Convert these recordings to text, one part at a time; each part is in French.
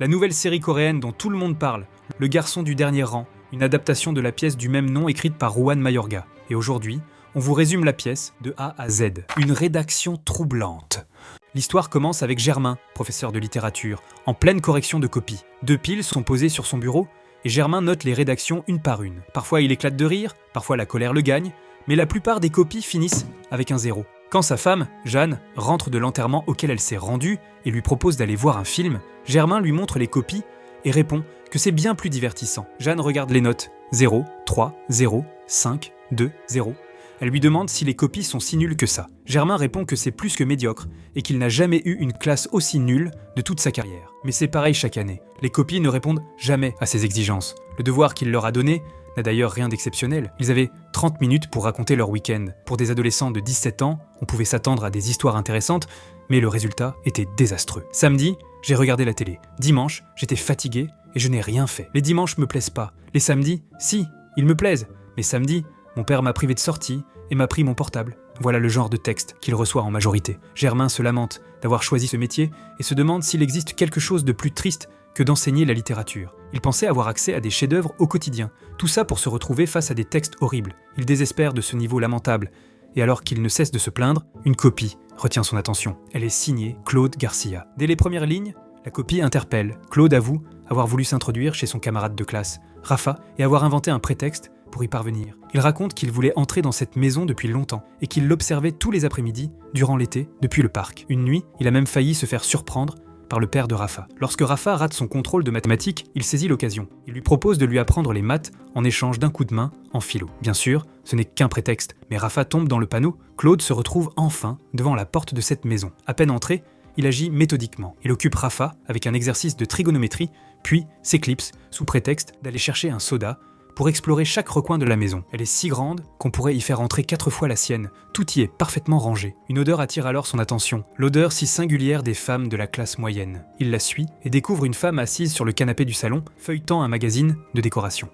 La nouvelle série coréenne dont tout le monde parle, Le garçon du dernier rang, une adaptation de la pièce du même nom écrite par Juan Mayorga. Et aujourd'hui, on vous résume la pièce de A à Z. Une rédaction troublante. L'histoire commence avec Germain, professeur de littérature, en pleine correction de copies. 2 piles sont posées sur son bureau et Germain note les rédactions une par une. Parfois il éclate de rire, parfois la colère le gagne, mais la plupart des copies finissent avec un 0. Quand sa femme, Jeanne, rentre de l'enterrement auquel elle s'est rendue et lui propose d'aller voir un film, Germain lui montre les copies et répond que c'est bien plus divertissant. Jeanne regarde les notes. 0, 3, 0, 5, 2, 0. Elle lui demande si les copies sont si nulles que ça. Germain répond que c'est plus que médiocre et qu'il n'a jamais eu une classe aussi nulle de toute sa carrière. Mais c'est pareil chaque année. Les copies ne répondent jamais à ses exigences. Le devoir qu'il leur a donné n'a d'ailleurs rien d'exceptionnel. Ils avaient 30 minutes pour raconter leur week-end. Pour des adolescents de 17 ans, on pouvait s'attendre à des histoires intéressantes, mais le résultat était désastreux. Samedi, j'ai regardé la télé. Dimanche, j'étais fatigué et je n'ai rien fait. Les dimanches me plaisent pas. Les samedis, si, ils me plaisent. Mais samedi, mon père m'a privé de sortie et m'a pris mon portable. Voilà le genre de texte qu'il reçoit en majorité. Germain se lamente d'avoir choisi ce métier et se demande s'il existe quelque chose de plus triste que d'enseigner la littérature. Il pensait avoir accès à des chefs-d'œuvre au quotidien, tout ça pour se retrouver face à des textes horribles. Il désespère de ce niveau lamentable, et alors qu'il ne cesse de se plaindre, une copie retient son attention. Elle est signée Claude Garcia. Dès les premières lignes, la copie interpelle. Claude avoue avoir voulu s'introduire chez son camarade de classe, Rafa, et avoir inventé un prétexte pour y parvenir. Il raconte qu'il voulait entrer dans cette maison depuis longtemps et qu'il l'observait tous les après-midi, durant l'été, depuis le parc. Une nuit, il a même failli se faire surprendre par le père de Rafa. Lorsque Rafa rate son contrôle de mathématiques, il saisit l'occasion. Il lui propose de lui apprendre les maths en échange d'un coup de main en philo. Bien sûr, ce n'est qu'un prétexte, mais Rafa tombe dans le panneau. Claude se retrouve enfin devant la porte de cette maison. À peine entré, il agit méthodiquement. Il occupe Rafa avec un exercice de trigonométrie, puis s'éclipse sous prétexte d'aller chercher un soda pour explorer chaque recoin de la maison. Elle est si grande qu'on pourrait y faire entrer 4 fois la sienne. Tout y est parfaitement rangé. Une odeur attire alors son attention, l'odeur si singulière des femmes de la classe moyenne. Il la suit et découvre une femme assise sur le canapé du salon, feuilletant un magazine de décoration.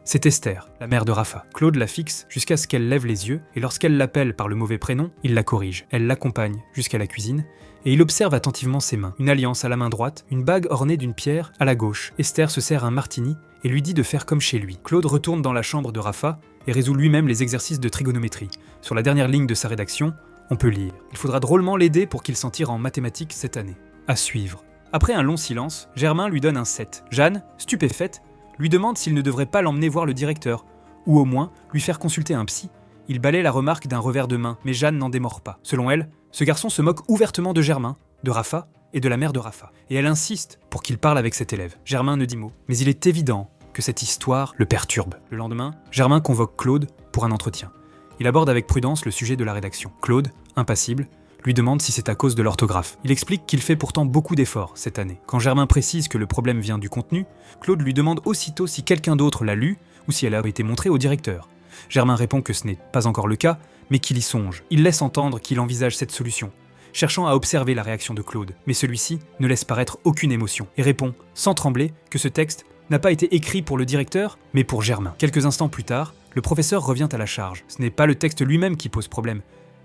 C'est Esther, la mère de Rafa. Claude la fixe jusqu'à ce qu'elle lève les yeux, et lorsqu'elle l'appelle par le mauvais prénom, il la corrige. Elle l'accompagne jusqu'à la cuisine, et il observe attentivement ses mains. Une alliance à la main droite, une bague ornée d'une pierre à la gauche. Esther se sert un martini et lui dit de faire comme chez lui. Claude retourne dans la chambre de Rafa et résout lui-même les exercices de trigonométrie. Sur la dernière ligne de sa rédaction, on peut lire « Il faudra drôlement l'aider pour qu'il s'en tire en mathématiques cette année. » À suivre. Après un long silence, Germain lui donne un 7. Jeanne, stupéfaite, lui demande s'il ne devrait pas l'emmener voir le directeur, ou au moins lui faire consulter un psy. Il balaie la remarque d'un revers de main, mais Jeanne n'en démord pas. Selon elle, ce garçon se moque ouvertement de Germain, de Rafa et de la mère de Rafa. Et elle insiste pour qu'il parle avec cet élève. Germain ne dit mot, mais il est évident que cette histoire le perturbe. Le lendemain, Germain convoque Claude pour un entretien. Il aborde avec prudence le sujet de la rédaction. Claude, impassible, lui demande si c'est à cause de l'orthographe. Il explique qu'il fait pourtant beaucoup d'efforts cette année. Quand Germain précise que le problème vient du contenu, Claude lui demande aussitôt si quelqu'un d'autre l'a lu ou si elle a été montrée au directeur. Germain répond que ce n'est pas encore le cas, mais qu'il y songe. Il laisse entendre qu'il envisage cette solution, cherchant à observer la réaction de Claude. Mais celui-ci ne laisse paraître aucune émotion et répond, sans trembler, que ce texte n'a pas été écrit pour le directeur, mais pour Germain. Quelques instants plus tard, le professeur revient à la charge. Ce n'est pas le texte lui-même qui pose problème,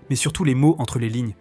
mais surtout les mots entre les lignes,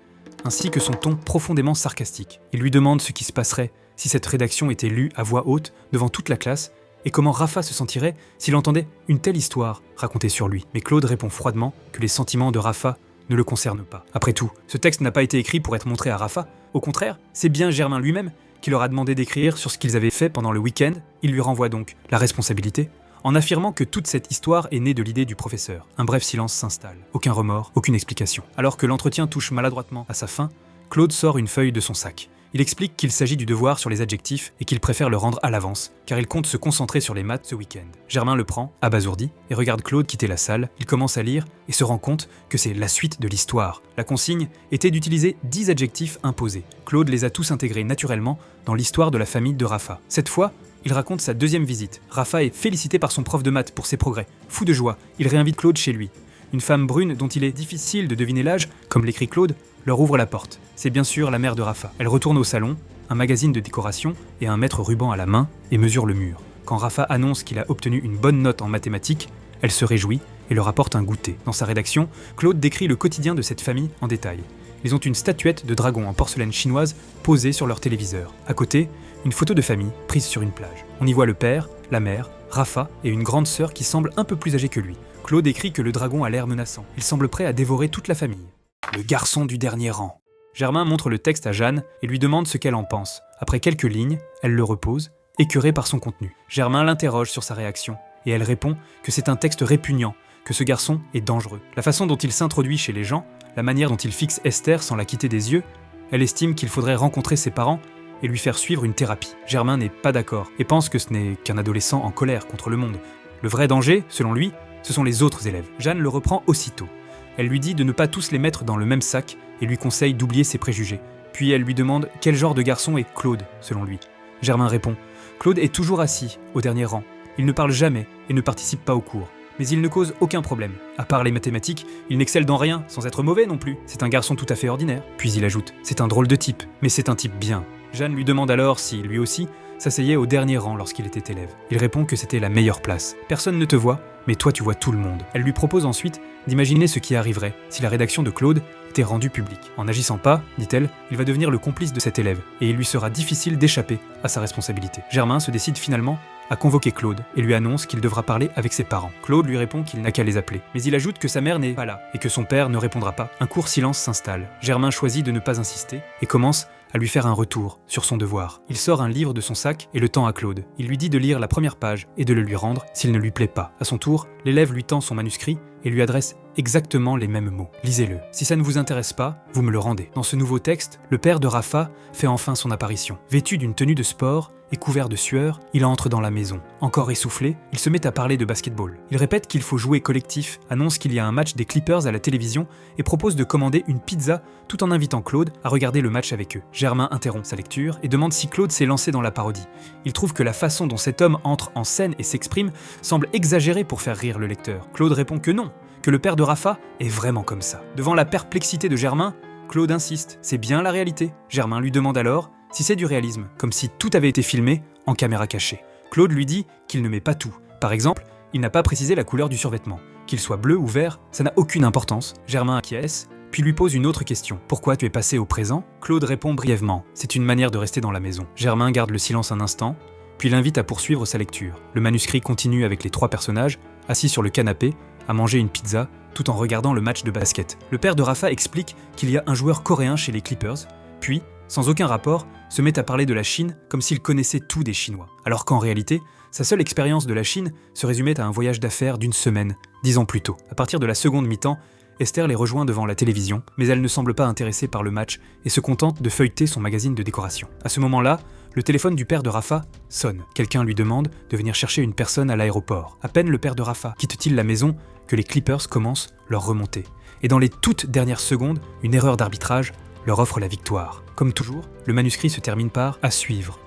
ainsi que son ton profondément sarcastique. Il lui demande ce qui se passerait si cette rédaction était lue à voix haute devant toute la classe et comment Rafa se sentirait s'il entendait une telle histoire racontée sur lui. Mais Claude répond froidement que les sentiments de Rafa ne le concernent pas. Après tout, ce texte n'a pas été écrit pour être montré à Rafa. Au contraire, c'est bien Germain lui-même qui leur a demandé d'écrire sur ce qu'ils avaient fait pendant le week-end. Il lui renvoie donc la responsabilité en affirmant que toute cette histoire est née de l'idée du professeur. Un bref silence s'installe. Aucun remords, aucune explication. Alors que l'entretien touche maladroitement à sa fin, Claude sort une feuille de son sac. Il explique qu'il s'agit du devoir sur les adjectifs et qu'il préfère le rendre à l'avance, car il compte se concentrer sur les maths ce week-end. Germain le prend, abasourdi, et regarde Claude quitter la salle. Il commence à lire et se rend compte que c'est la suite de l'histoire. La consigne était d'utiliser 10 adjectifs imposés. Claude les a tous intégrés naturellement dans l'histoire de la famille de Rafa. Cette fois, il raconte sa deuxième visite. Rafa est félicité par son prof de maths pour ses progrès. Fou de joie, il réinvite Claude chez lui. Une femme brune dont il est difficile de deviner l'âge, comme l'écrit Claude, leur ouvre la porte. C'est bien sûr la mère de Rafa. Elle retourne au salon, un magazine de décoration et un mètre ruban à la main, et mesure le mur. Quand Rafa annonce qu'il a obtenu une bonne note en mathématiques, elle se réjouit et leur apporte un goûter. Dans sa rédaction, Claude décrit le quotidien de cette famille en détail. Ils ont une statuette de dragon en porcelaine chinoise posée sur leur téléviseur. À côté, une photo de famille prise sur une plage. On y voit le père, la mère, Rafa et une grande sœur qui semble un peu plus âgée que lui. Claude écrit que le dragon a l'air menaçant. Il semble prêt à dévorer toute la famille. Le garçon du dernier rang. Germain montre le texte à Jeanne et lui demande ce qu'elle en pense. Après quelques lignes, elle le repose, écœurée par son contenu. Germain l'interroge sur sa réaction et elle répond que c'est un texte répugnant, que ce garçon est dangereux. La façon dont il s'introduit chez les gens, la manière dont il fixe Esther sans la quitter des yeux, elle estime qu'il faudrait rencontrer ses parents et lui faire suivre une thérapie. Germain n'est pas d'accord et pense que ce n'est qu'un adolescent en colère contre le monde. Le vrai danger, selon lui, ce sont les autres élèves. Jeanne le reprend aussitôt. Elle lui dit de ne pas tous les mettre dans le même sac et lui conseille d'oublier ses préjugés. Puis elle lui demande quel genre de garçon est Claude, selon lui. Germain répond « Claude est toujours assis, au dernier rang. Il ne parle jamais et ne participe pas aux cours. Mais il ne cause aucun problème. À part les mathématiques, il n'excelle dans rien, sans être mauvais non plus. C'est un garçon tout à fait ordinaire. » Puis il ajoute « C'est un drôle de type, mais c'est un type bien. » Jeanne lui demande alors si, lui aussi, s'asseyait au dernier rang lorsqu'il était élève. Il répond que c'était la meilleure place. Personne ne te voit, mais toi tu vois tout le monde. Elle lui propose ensuite d'imaginer ce qui arriverait si la rédaction de Claude était rendue publique. En n'agissant pas, dit-elle, il va devenir le complice de cet élève, et il lui sera difficile d'échapper à sa responsabilité. Germain se décide finalement à convoquer Claude et lui annonce qu'il devra parler avec ses parents. Claude lui répond qu'il n'a qu'à les appeler. Mais il ajoute que sa mère n'est pas là et que son père ne répondra pas. Un court silence s'installe. Germain choisit de ne pas insister et commence à lui faire un retour sur son devoir. Il sort un livre de son sac et le tend à Claude. Il lui dit de lire la première page et de le lui rendre s'il ne lui plaît pas. À son tour, l'élève lui tend son manuscrit et lui adresse exactement les mêmes mots. Lisez-le. Si ça ne vous intéresse pas, vous me le rendez. Dans ce nouveau texte, le père de Rafa fait enfin son apparition. Vêtu d'une tenue de sport et couvert de sueur, il entre dans la maison. Encore essoufflé, il se met à parler de basketball. Il répète qu'il faut jouer collectif, annonce qu'il y a un match des Clippers à la télévision et propose de commander une pizza tout en invitant Claude à regarder le match avec eux. Germain interrompt sa lecture et demande si Claude s'est lancé dans la parodie. Il trouve que la façon dont cet homme entre en scène et s'exprime semble exagérée pour faire rire le lecteur. Claude répond que non, que le père de Rafa est vraiment comme ça. Devant la perplexité de Germain, Claude insiste, c'est bien la réalité. Germain lui demande alors si c'est du réalisme, comme si tout avait été filmé en caméra cachée. Claude lui dit qu'il ne met pas tout. Par exemple, il n'a pas précisé la couleur du survêtement. Qu'il soit bleu ou vert, ça n'a aucune importance. Germain acquiesce, puis lui pose une autre question. Pourquoi tu es passé au présent ? Claude répond brièvement. C'est une manière de rester dans la maison. Germain garde le silence un instant, puis l'invite à poursuivre sa lecture. Le manuscrit continue avec les trois personnages, assis sur le canapé, à manger une pizza, tout en regardant le match de basket. Le père de Rafa explique qu'il y a un joueur coréen chez les Clippers, puis, sans aucun rapport, se met à parler de la Chine comme s'il connaissait tout des Chinois. Alors qu'en réalité, sa seule expérience de la Chine se résumait à un voyage d'affaires d'une semaine, 10 ans plus tôt. À partir de la seconde mi-temps, Esther les rejoint devant la télévision, mais elle ne semble pas intéressée par le match et se contente de feuilleter son magazine de décoration. À ce moment-là, le téléphone du père de Rafa sonne. Quelqu'un lui demande de venir chercher une personne à l'aéroport. À peine le père de Rafa quitte-t-il la maison que les Clippers commencent leur remontée. Et dans les toutes dernières secondes, une erreur d'arbitrage leur offre la victoire. Comme toujours, le manuscrit se termine par « à suivre ».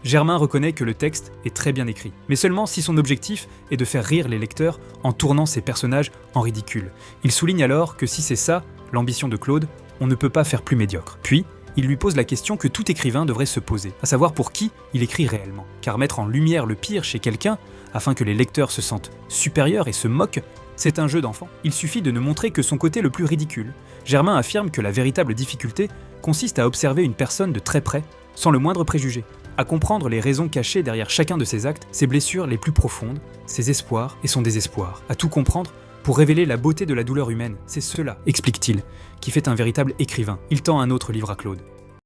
Germain reconnaît que le texte est très bien écrit, mais seulement si son objectif est de faire rire les lecteurs en tournant ses personnages en ridicule. Il souligne alors que si c'est ça, l'ambition de Claude, on ne peut pas faire plus médiocre. Puis, il lui pose la question que tout écrivain devrait se poser, à savoir pour qui il écrit réellement. Car mettre en lumière le pire chez quelqu'un, afin que les lecteurs se sentent supérieurs et se moquent, c'est un jeu d'enfant. Il suffit de ne montrer que son côté le plus ridicule. Germain affirme que la véritable difficulté consiste à observer une personne de très près, sans le moindre préjugé, à comprendre les raisons cachées derrière chacun de ses actes, ses blessures les plus profondes, ses espoirs et son désespoir, à tout comprendre pour révéler la beauté de la douleur humaine. C'est cela, explique-t-il, qui fait un véritable écrivain. Il tend un autre livre à Claude.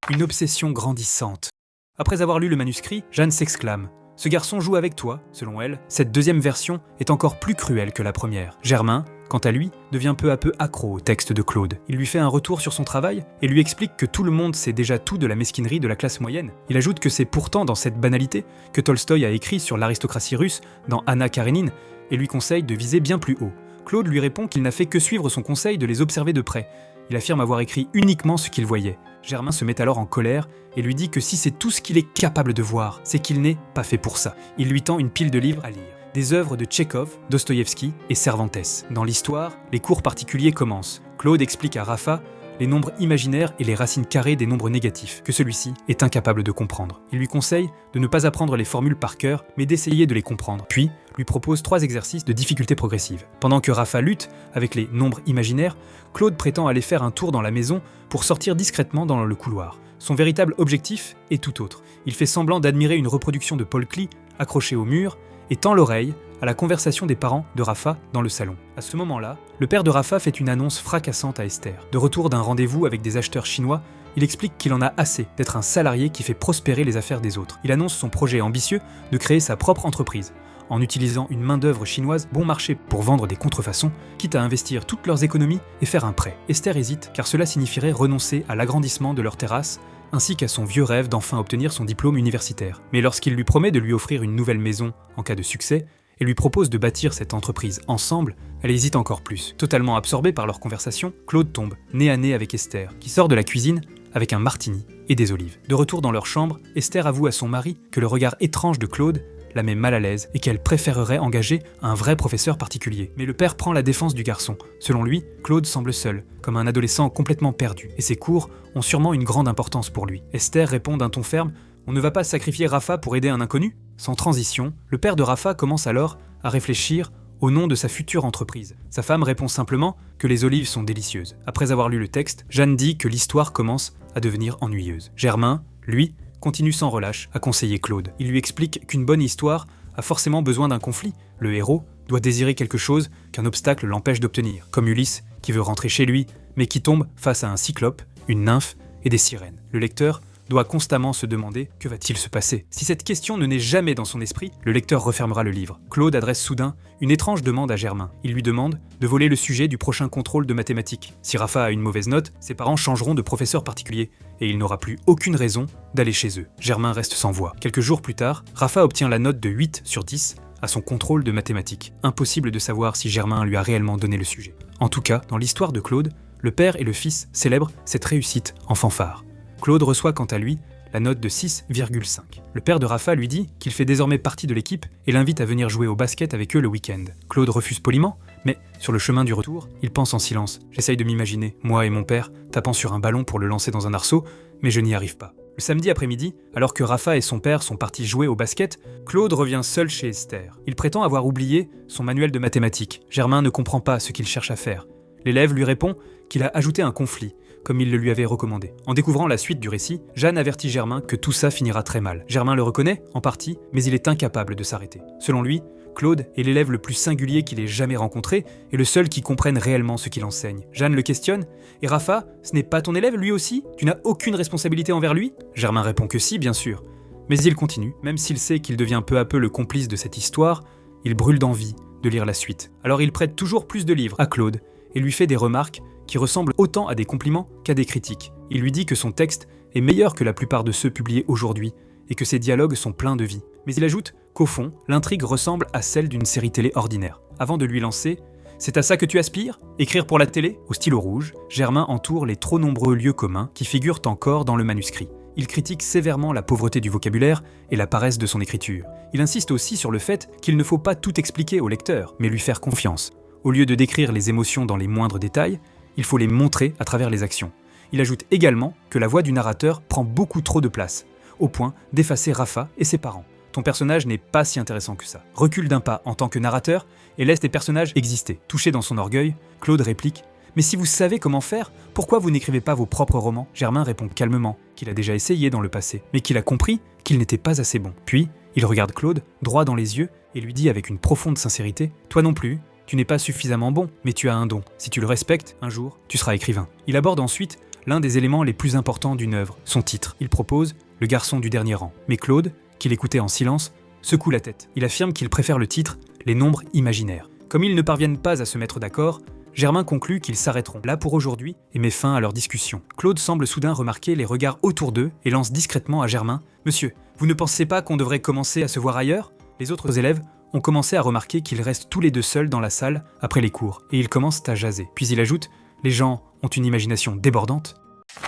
Une obsession grandissante. Après avoir lu le manuscrit, Jeanne s'exclame. Ce garçon joue avec toi, selon elle. Cette deuxième version est encore plus cruelle que la première. Germain, quant à lui, devient peu à peu accro au texte de Claude. Il lui fait un retour sur son travail et lui explique que tout le monde sait déjà tout de la mesquinerie de la classe moyenne. Il ajoute que c'est pourtant dans cette banalité que Tolstoï a écrit sur l'aristocratie russe dans Anna Karénine et lui conseille de viser bien plus haut. Claude lui répond qu'il n'a fait que suivre son conseil de les observer de près. Il affirme avoir écrit uniquement ce qu'il voyait. Germain se met alors en colère et lui dit que si c'est tout ce qu'il est capable de voir, c'est qu'il n'est pas fait pour ça. Il lui tend une pile de livres à lire. Des œuvres de Tchekhov, Dostoïevski et Cervantes. Dans l'histoire, les cours particuliers commencent. Claude explique à Rafa les nombres imaginaires et les racines carrées des nombres négatifs, que celui-ci est incapable de comprendre. Il lui conseille de ne pas apprendre les formules par cœur, mais d'essayer de les comprendre, puis lui propose 3 exercices de difficulté progressive. Pendant que Rafa lutte avec les nombres imaginaires, Claude prétend aller faire un tour dans la maison pour sortir discrètement dans le couloir. Son véritable objectif est tout autre. Il fait semblant d'admirer une reproduction de Paul Klee accrochée au mur et tend l'oreille à la conversation des parents de Rafa dans le salon. À ce moment-là, le père de Rafa fait une annonce fracassante à Esther. De retour d'un rendez-vous avec des acheteurs chinois, il explique qu'il en a assez d'être un salarié qui fait prospérer les affaires des autres. Il annonce son projet ambitieux de créer sa propre entreprise, en utilisant une main-d'œuvre chinoise bon marché pour vendre des contrefaçons, quitte à investir toutes leurs économies et faire un prêt. Esther hésite, car cela signifierait renoncer à l'agrandissement de leur terrasse, ainsi qu'à son vieux rêve d'enfin obtenir son diplôme universitaire. Mais lorsqu'il lui promet de lui offrir une nouvelle maison en cas de succès, et lui propose de bâtir cette entreprise ensemble, elle hésite encore plus. Totalement absorbée par leur conversation, Claude tombe nez à nez avec Esther, qui sort de la cuisine avec un martini et des olives. De retour dans leur chambre, Esther avoue à son mari que le regard étrange de Claude la met mal à l'aise et qu'elle préférerait engager un vrai professeur particulier. Mais le père prend la défense du garçon. Selon lui, Claude semble seul, comme un adolescent complètement perdu, et ses cours ont sûrement une grande importance pour lui. Esther répond d'un ton ferme: « On ne va pas sacrifier Rafa pour aider un inconnu ?» Sans transition, le père de Rafa commence alors à réfléchir au nom de sa future entreprise. Sa femme répond simplement que les olives sont délicieuses. Après avoir lu le texte, Jeanne dit que l'histoire commence à devenir ennuyeuse. Germain, lui, continue sans relâche à conseiller Claude. Il lui explique qu'une bonne histoire a forcément besoin d'un conflit. Le héros doit désirer quelque chose qu'un obstacle l'empêche d'obtenir, comme Ulysse qui veut rentrer chez lui, mais qui tombe face à un cyclope, une nymphe et des sirènes. Le lecteur doit constamment se demander que va-t-il se passer. Si cette question ne naît jamais dans son esprit, le lecteur refermera le livre. Claude adresse soudain une étrange demande à Germain. Il lui demande de voler le sujet du prochain contrôle de mathématiques. Si Rafa a une mauvaise note, ses parents changeront de professeur particulier et il n'aura plus aucune raison d'aller chez eux. Germain reste sans voix. Quelques jours plus tard, Rafa obtient la note de 8 sur 10 à son contrôle de mathématiques. Impossible de savoir si Germain lui a réellement donné le sujet. En tout cas, dans l'histoire de Claude, le père et le fils célèbrent cette réussite en fanfare. Claude reçoit quant à lui la note de 6,5. Le père de Rafa lui dit qu'il fait désormais partie de l'équipe et l'invite à venir jouer au basket avec eux le week-end. Claude refuse poliment, mais sur le chemin du retour, il pense en silence. J'essaye de m'imaginer, moi et mon père, tapant sur un ballon pour le lancer dans un arceau, mais je n'y arrive pas. Le samedi après-midi, alors que Rafa et son père sont partis jouer au basket, Claude revient seul chez Esther. Il prétend avoir oublié son manuel de mathématiques. Germain ne comprend pas ce qu'il cherche à faire. L'élève lui répond qu'il a ajouté un conflit, comme il le lui avait recommandé. En découvrant la suite du récit, Jeanne avertit Germain que tout ça finira très mal. Germain le reconnaît, en partie, mais il est incapable de s'arrêter. Selon lui, Claude est l'élève le plus singulier qu'il ait jamais rencontré et le seul qui comprenne réellement ce qu'il enseigne. Jeanne le questionne. « Et Rafa, ce n'est pas ton élève lui aussi ? Tu n'as aucune responsabilité envers lui ?» Germain répond que si, bien sûr. Mais il continue. Même s'il sait qu'il devient peu à peu le complice de cette histoire, il brûle d'envie de lire la suite. Alors il prête toujours plus de livres à Claude et lui fait des remarques qui ressemblent autant à des compliments qu'à des critiques. Il lui dit que son texte est meilleur que la plupart de ceux publiés aujourd'hui et que ses dialogues sont pleins de vie. Mais il ajoute qu'au fond, l'intrigue ressemble à celle d'une série télé ordinaire. Avant de lui lancer « C'est à ça que tu aspires ? Écrire pour la télé ?» Au stylo rouge, Germain entoure les trop nombreux lieux communs qui figurent encore dans le manuscrit. Il critique sévèrement la pauvreté du vocabulaire et la paresse de son écriture. Il insiste aussi sur le fait qu'il ne faut pas tout expliquer au lecteur, mais lui faire confiance. Au lieu de décrire les émotions dans les moindres détails, il faut les montrer à travers les actions. Il ajoute également que la voix du narrateur prend beaucoup trop de place, au point d'effacer Rafa et ses parents. Ton personnage n'est pas si intéressant que ça. Recule d'un pas en tant que narrateur et laisse tes personnages exister. Touché dans son orgueil, Claude réplique « Mais si vous savez comment faire, pourquoi vous n'écrivez pas vos propres romans ?» Germain répond calmement qu'il a déjà essayé dans le passé, mais qu'il a compris qu'il n'était pas assez bon. Puis, il regarde Claude droit dans les yeux et lui dit avec une profonde sincérité « Toi non plus, tu n'es pas suffisamment bon, mais tu as un don. Si tu le respectes, un jour, tu seras écrivain. » Il aborde ensuite l'un des éléments les plus importants d'une œuvre, son titre. Il propose « Le garçon du dernier rang ». Mais Claude, qui l'écoutait en silence, secoue la tête. Il affirme qu'il préfère le titre « Les nombres imaginaires ». Comme ils ne parviennent pas à se mettre d'accord, Germain conclut qu'ils s'arrêteront là pour aujourd'hui et met fin à leur discussion. Claude semble soudain remarquer les regards autour d'eux et lance discrètement à Germain « Monsieur, vous ne pensez pas qu'on devrait commencer à se voir ailleurs ?» Les autres élèves ont commencé à remarquer qu'ils restent tous les deux seuls dans la salle après les cours, et ils commencent à jaser. Puis il ajoute « Les gens ont une imagination débordante ?»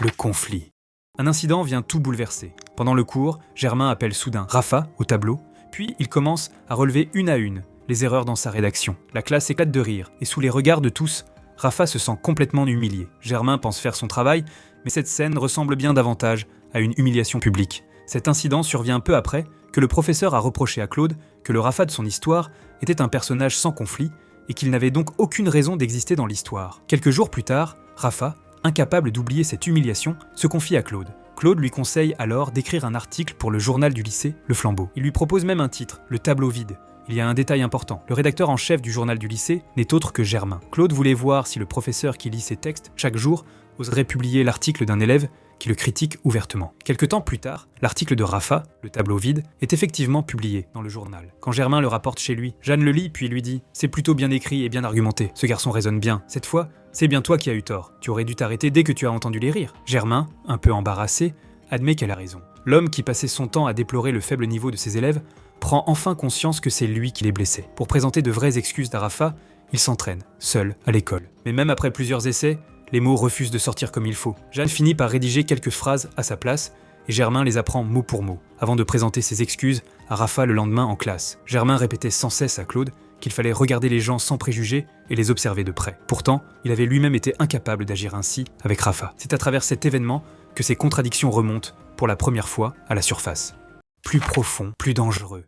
Le conflit. Un incident vient tout bouleverser. Pendant le cours, Germain appelle soudain Rafa au tableau, puis il commence à relever une à une les erreurs dans sa rédaction. La classe éclate de rire, et sous les regards de tous, Rafa se sent complètement humilié. Germain pense faire son travail, mais cette scène ressemble bien davantage à une humiliation publique. Cet incident survient peu après que le professeur a reproché à Claude que le Rafa de son histoire était un personnage sans conflit et qu'il n'avait donc aucune raison d'exister dans l'histoire. Quelques jours plus tard, Rafa, incapable d'oublier cette humiliation, se confie à Claude. Claude lui conseille alors d'écrire un article pour le journal du lycée, Le Flambeau. Il lui propose même un titre, Le Tableau vide. Il y a un détail important. Le rédacteur en chef du journal du lycée n'est autre que Germain. Claude voulait voir si le professeur qui lit ses textes chaque jour oserait publier l'article d'un élève qui le critique ouvertement. Quelque temps plus tard, l'article de Rafa, Le Tableau vide, est effectivement publié dans le journal. Quand Germain le rapporte chez lui, Jeanne le lit puis lui dit « C'est plutôt bien écrit et bien argumenté. Ce garçon raisonne bien. Cette fois, c'est bien toi qui as eu tort. Tu aurais dû t'arrêter dès que tu as entendu les rires. » Germain, un peu embarrassé, admet qu'elle a raison. L'homme qui passait son temps à déplorer le faible niveau de ses élèves prend enfin conscience que c'est lui qui les blessait. Pour présenter de vraies excuses à Rafa, il s'entraîne, seul, à l'école. Mais même après plusieurs essais, les mots refusent de sortir comme il faut. Jeanne finit par rédiger quelques phrases à sa place, et Germain les apprend mot pour mot, avant de présenter ses excuses à Rafa le lendemain en classe. Germain répétait sans cesse à Claude qu'il fallait regarder les gens sans préjugés et les observer de près. Pourtant, il avait lui-même été incapable d'agir ainsi avec Rafa. C'est à travers cet événement que ces contradictions remontent, pour la première fois, à la surface. Plus profond, plus dangereux.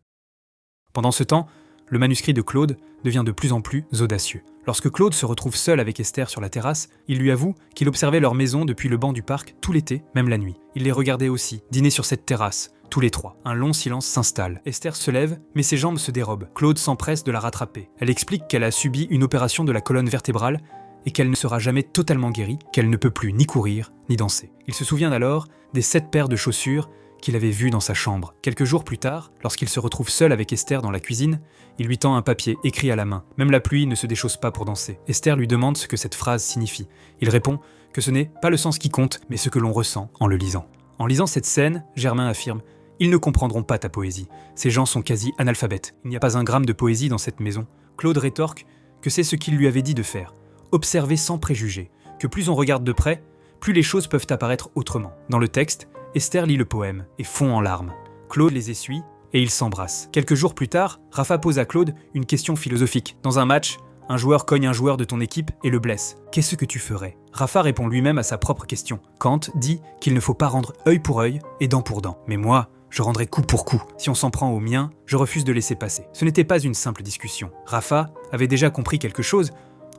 Pendant ce temps, le manuscrit de Claude devient de plus en plus audacieux. Lorsque Claude se retrouve seul avec Esther sur la terrasse, il lui avoue qu'il observait leur maison depuis le banc du parc tout l'été, même la nuit. Il les regardait aussi, dîner sur cette terrasse, tous les trois. Un long silence s'installe. Esther se lève, mais ses jambes se dérobent. Claude s'empresse de la rattraper. Elle explique qu'elle a subi une opération de la colonne vertébrale et qu'elle ne sera jamais totalement guérie, qu'elle ne peut plus ni courir, ni danser. Il se souvient alors des 7 paires de chaussures qu'il avait vues dans sa chambre. Quelques jours plus tard, lorsqu'il se retrouve seul avec Esther dans la cuisine, il lui tend un papier écrit à la main. Même la pluie ne se déchausse pas pour danser. Esther lui demande ce que cette phrase signifie. Il répond que ce n'est pas le sens qui compte, mais ce que l'on ressent en le lisant. En lisant cette scène, Germain affirme « Ils ne comprendront pas ta poésie. Ces gens sont quasi analphabètes. Il n'y a pas un gramme de poésie dans cette maison. » Claude rétorque que c'est ce qu'il lui avait dit de faire. Observer sans préjugés, que plus on regarde de près, plus les choses peuvent apparaître autrement. Dans le texte, Esther lit le poème et fond en larmes. Claude les essuie et ils s'embrassent. Quelques jours plus tard, Rafa pose à Claude une question philosophique. Dans un match, un joueur cogne un joueur de ton équipe et le blesse. Qu'est-ce que tu ferais ? Rafa répond lui-même à sa propre question. Kant dit qu'il ne faut pas rendre œil pour œil et dent pour dent. Mais moi, je rendrai coup pour coup. Si on s'en prend au mien, je refuse de laisser passer. Ce n'était pas une simple discussion. Rafa avait déjà compris quelque chose.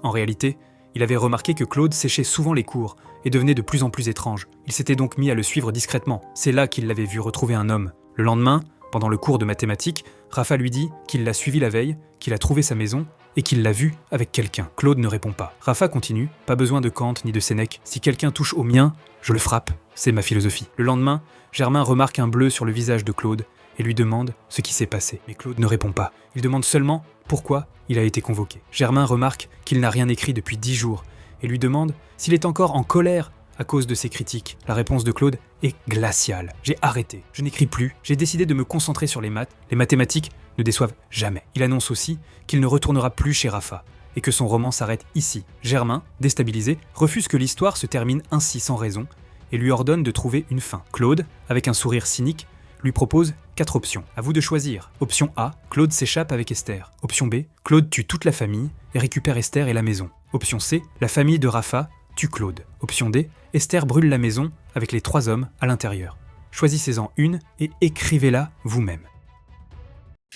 En réalité, il avait remarqué que Claude séchait souvent les cours et devenait de plus en plus étrange. Il s'était donc mis à le suivre discrètement. C'est là qu'il l'avait vu retrouver un homme. Le lendemain, pendant le cours de mathématiques, Rafa lui dit qu'il l'a suivi la veille, qu'il a trouvé sa maison et qu'il l'a vu avec quelqu'un. Claude ne répond pas. Rafa continue, pas besoin de Kant ni de Sénèque. Si quelqu'un touche au mien, je le frappe. C'est ma philosophie. Le lendemain, Germain remarque un bleu sur le visage de Claude et lui demande ce qui s'est passé. Mais Claude ne répond pas. Il demande seulement pourquoi il a été convoqué. Germain remarque qu'il n'a rien écrit depuis 10 jours et lui demande s'il est encore en colère à cause de ses critiques. La réponse de Claude est glaciale. J'ai arrêté, je n'écris plus, j'ai décidé de me concentrer sur les maths. Les mathématiques ne déçoivent jamais. Il annonce aussi qu'il ne retournera plus chez Rafa et que son roman s'arrête ici. Germain, déstabilisé, refuse que l'histoire se termine ainsi sans raison et lui ordonne de trouver une fin. Claude, avec un sourire cynique, lui propose 4 options. À vous de choisir. Option A, Claude s'échappe avec Esther. Option B, Claude tue toute la famille et récupère Esther et la maison. Option C, la famille de Rafa tue Claude. Option D, Esther brûle la maison avec les 3 hommes à l'intérieur. Choisissez-en une et écrivez-la vous-même.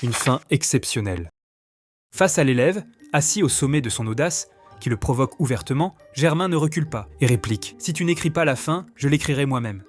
Une fin exceptionnelle. Face à l'élève, assis au sommet de son audace, qui le provoque ouvertement, Germain ne recule pas et réplique « Si tu n'écris pas la fin, je l'écrirai moi-même ».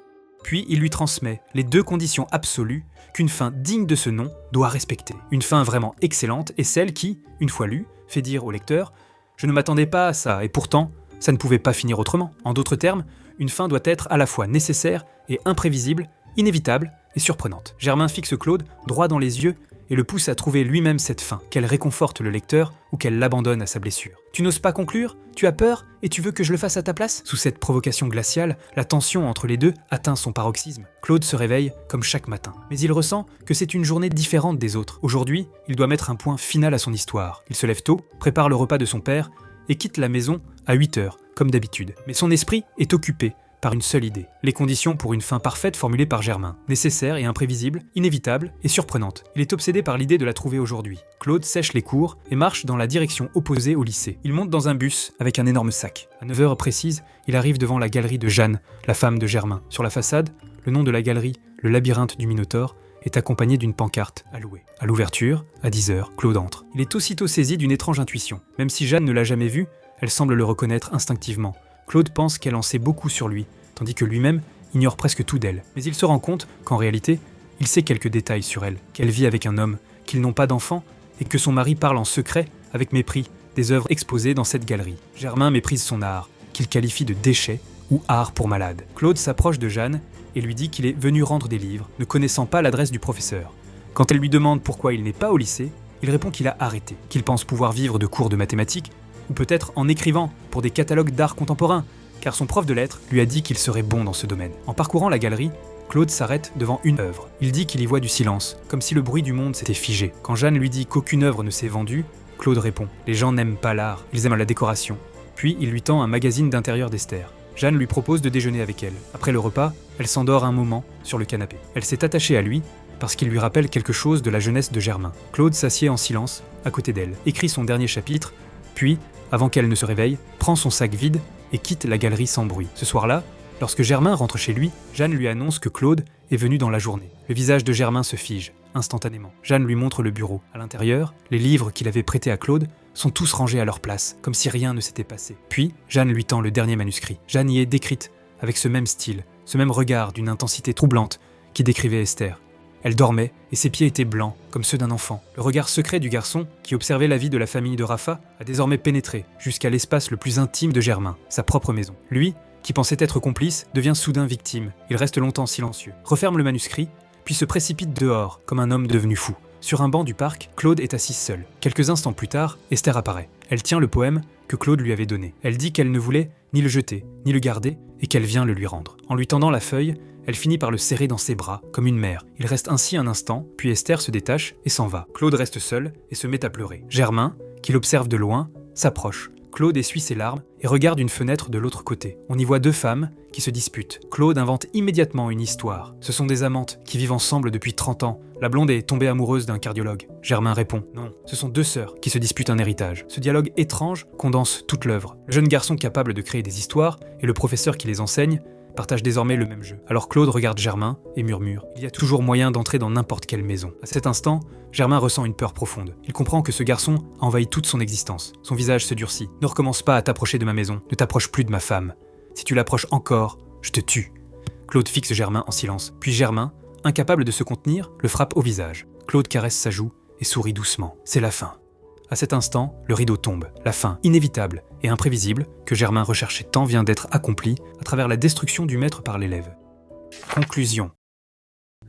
Puis il lui transmet les 2 conditions absolues qu'une fin digne de ce nom doit respecter. Une fin vraiment excellente est celle qui, une fois lue, fait dire au lecteur « Je ne m'attendais pas à ça et pourtant, ça ne pouvait pas finir autrement ». En d'autres termes, une fin doit être à la fois nécessaire et imprévisible, inévitable et surprenante. Germain fixe Claude droit dans les yeux et le pousse à trouver lui-même cette fin, qu'elle réconforte le lecteur ou qu'elle l'abandonne à sa blessure. Tu n'oses pas conclure ? Tu as peur ? Et tu veux que je le fasse à ta place ? Sous cette provocation glaciale, la tension entre les deux atteint son paroxysme. Claude se réveille comme chaque matin. Mais il ressent que c'est une journée différente des autres. Aujourd'hui, il doit mettre un point final à son histoire. Il se lève tôt, prépare le repas de son père et quitte la maison à 8 heures, comme d'habitude. Mais son esprit est occupé par une seule idée. Les conditions pour une fin parfaite formulée par Germain. Nécessaire et imprévisible, inévitable et surprenante. Il est obsédé par l'idée de la trouver aujourd'hui. Claude sèche les cours et marche dans la direction opposée au lycée. Il monte dans un bus avec un énorme sac. À 9 h précises, il arrive devant la galerie de Jeanne, la femme de Germain. Sur la façade, le nom de la galerie, le labyrinthe du Minotaure, est accompagné d'une pancarte à louer. À l'ouverture, à 10 h, Claude entre. Il est aussitôt saisi d'une étrange intuition. Même si Jeanne ne l'a jamais vu, elle semble le reconnaître instinctivement. Claude pense qu'elle en sait beaucoup sur lui, tandis que lui-même ignore presque tout d'elle. Mais il se rend compte qu'en réalité, il sait quelques détails sur elle, qu'elle vit avec un homme, qu'ils n'ont pas d'enfant, et que son mari parle en secret, avec mépris, des œuvres exposées dans cette galerie. Germain méprise son art, qu'il qualifie de déchet ou art pour malade. Claude s'approche de Jeanne et lui dit qu'il est venu rendre des livres, ne connaissant pas l'adresse du professeur. Quand elle lui demande pourquoi il n'est pas au lycée, il répond qu'il a arrêté, qu'il pense pouvoir vivre de cours de mathématiques, ou peut-être en écrivant pour des catalogues d'art contemporain, car son prof de lettres lui a dit qu'il serait bon dans ce domaine. En parcourant la galerie, Claude s'arrête devant une œuvre. Il dit qu'il y voit du silence, comme si le bruit du monde s'était figé. Quand Jeanne lui dit qu'aucune œuvre ne s'est vendue, Claude répond « Les gens n'aiment pas l'art, ils aiment la décoration ». Puis il lui tend un magazine d'intérieur d'Esther. Jeanne lui propose de déjeuner avec elle. Après le repas, elle s'endort un moment sur le canapé. Elle s'est attachée à lui parce qu'il lui rappelle quelque chose de la jeunesse de Germain. Claude s'assied en silence à côté d'elle, écrit son dernier chapitre, puis, avant qu'elle ne se réveille, prend son sac vide et quitte la galerie sans bruit. Ce soir-là, lorsque Germain rentre chez lui, Jeanne lui annonce que Claude est venu dans la journée. Le visage de Germain se fige, instantanément. Jeanne lui montre le bureau. À l'intérieur, les livres qu'il avait prêtés à Claude sont tous rangés à leur place, comme si rien ne s'était passé. Puis, Jeanne lui tend le dernier manuscrit. Jeanne y est décrite, avec ce même style, ce même regard d'une intensité troublante qui décrivait Esther. Elle dormait, et ses pieds étaient blancs, comme ceux d'un enfant. Le regard secret du garçon, qui observait la vie de la famille de Rafa, a désormais pénétré jusqu'à l'espace le plus intime de Germain, sa propre maison. Lui, qui pensait être complice, devient soudain victime. Il reste longtemps silencieux, referme le manuscrit, puis se précipite dehors, comme un homme devenu fou. Sur un banc du parc, Claude est assise seule. Quelques instants plus tard, Esther apparaît. Elle tient le poème que Claude lui avait donné. Elle dit qu'elle ne voulait ni le jeter, ni le garder, et qu'elle vient le lui rendre. En lui tendant la feuille, elle finit par le serrer dans ses bras, comme une mère. Il reste ainsi un instant, puis Esther se détache et s'en va. Claude reste seul et se met à pleurer. Germain, qui l'observe de loin, s'approche. Claude essuie ses larmes et regarde une fenêtre de l'autre côté. On y voit deux femmes qui se disputent. Claude invente immédiatement une histoire. Ce sont des amantes qui vivent ensemble depuis 30 ans. La blonde est tombée amoureuse d'un cardiologue. Germain répond « Non, ce sont deux sœurs qui se disputent un héritage ». Ce dialogue étrange condense toute l'œuvre. Le jeune garçon capable de créer des histoires et le professeur qui les enseigne partagent désormais le même jeu. Alors Claude regarde Germain et murmure « Il y a toujours moyen d'entrer dans n'importe quelle maison ». À cet instant, Germain ressent une peur profonde. Il comprend que ce garçon a envahi toute son existence. Son visage se durcit. « Ne recommence pas à t'approcher de ma maison. Ne t'approche plus de ma femme. Si tu l'approches encore, je te tue ». Claude fixe Germain en silence. Puis Germain, incapable de se contenir, le frappe au visage. Claude caresse sa joue et sourit doucement. C'est la fin. À cet instant, le rideau tombe. La fin, inévitable et imprévisible, que Germain recherchait tant vient d'être accomplie à travers la destruction du maître par l'élève. Conclusion.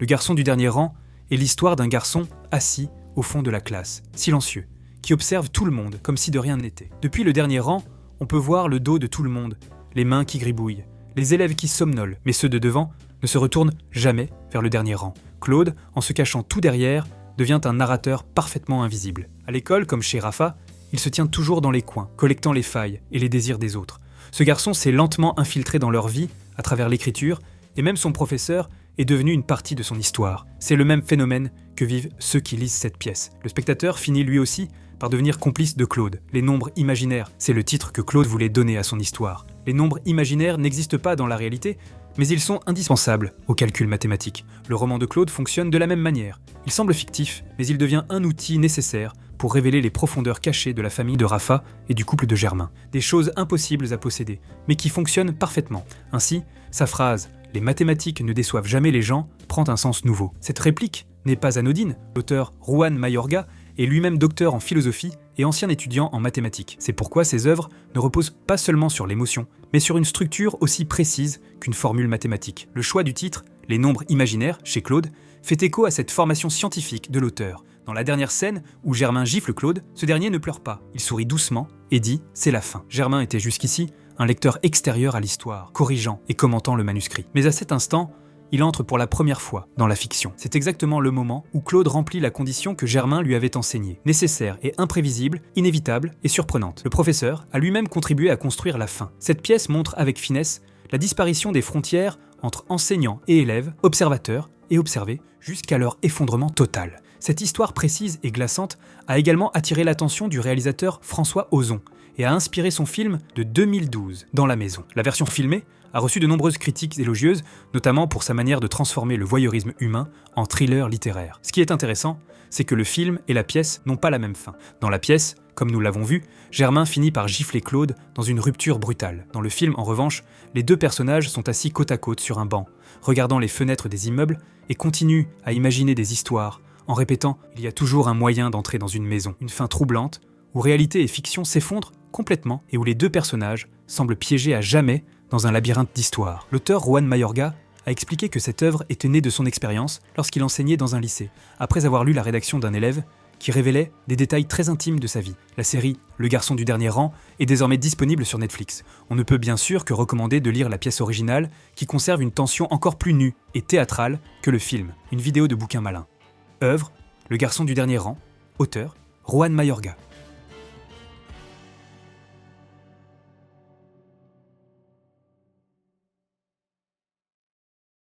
Le garçon du dernier rang est l'histoire d'un garçon assis au fond de la classe, silencieux, qui observe tout le monde comme si de rien n'était. Depuis le dernier rang, on peut voir le dos de tout le monde, les mains qui gribouillent, les élèves qui somnolent, mais ceux de devant ne se retournent jamais vers le dernier rang. Claude, en se cachant tout derrière, devient un narrateur parfaitement invisible. À l'école, comme chez Rafa, il se tient toujours dans les coins, collectant les failles et les désirs des autres. Ce garçon s'est lentement infiltré dans leur vie à travers l'écriture, et même son professeur est devenu une partie de son histoire. C'est le même phénomène que vivent ceux qui lisent cette pièce. Le spectateur finit lui aussi par devenir complice de Claude. Les nombres imaginaires, c'est le titre que Claude voulait donner à son histoire. Les nombres imaginaires n'existent pas dans la réalité, mais ils sont indispensables au calcul mathématique. Le roman de Claude fonctionne de la même manière. Il semble fictif, mais il devient un outil nécessaire pour révéler les profondeurs cachées de la famille de Rafa et du couple de Germain. Des choses impossibles à posséder, mais qui fonctionnent parfaitement. Ainsi, sa phrase « Les mathématiques ne déçoivent jamais les gens » prend un sens nouveau. Cette réplique n'est pas anodine. L'auteur Juan Mayorga est lui-même docteur en philosophie et ancien étudiant en mathématiques. C'est pourquoi ses œuvres ne reposent pas seulement sur l'émotion, mais sur une structure aussi précise qu'une formule mathématique. Le choix du titre, Les nombres imaginaires, chez Claude, fait écho à cette formation scientifique de l'auteur. Dans la dernière scène, où Germain gifle Claude, ce dernier ne pleure pas. Il sourit doucement et dit « c'est la fin ». Germain était jusqu'ici un lecteur extérieur à l'histoire, corrigeant et commentant le manuscrit. Mais à cet instant, il entre pour la première fois dans la fiction. C'est exactement le moment où Claude remplit la condition que Germain lui avait enseignée, nécessaire et imprévisible, inévitable et surprenante. Le professeur a lui-même contribué à construire la fin. Cette pièce montre avec finesse la disparition des frontières entre enseignants et élèves, observateurs et observés, jusqu'à leur effondrement total. Cette histoire précise et glaçante a également attiré l'attention du réalisateur François Ozon et a inspiré son film de 2012, Dans la maison. La version filmée a reçu de nombreuses critiques élogieuses, notamment pour sa manière de transformer le voyeurisme humain en thriller littéraire. Ce qui est intéressant, c'est que le film et la pièce n'ont pas la même fin. Dans la pièce, comme nous l'avons vu, Germain finit par gifler Claude dans une rupture brutale. Dans le film, en revanche, les deux personnages sont assis côte à côte sur un banc, regardant les fenêtres des immeubles et continuent à imaginer des histoires, en répétant « il y a toujours un moyen d'entrer dans une maison ». Une fin troublante, où réalité et fiction s'effondrent complètement et où les deux personnages semblent piégés à jamais dans un labyrinthe d'histoires. L'auteur Juan Mayorga a expliqué que cette œuvre était née de son expérience lorsqu'il enseignait dans un lycée, après avoir lu la rédaction d'un élève qui révélait des détails très intimes de sa vie. La série Le garçon du dernier rang est désormais disponible sur Netflix. On ne peut bien sûr que recommander de lire la pièce originale qui conserve une tension encore plus nue et théâtrale que le film, une vidéo de bouquin malin. Œuvre, Le garçon du dernier rang, auteur, Juan Mayorga.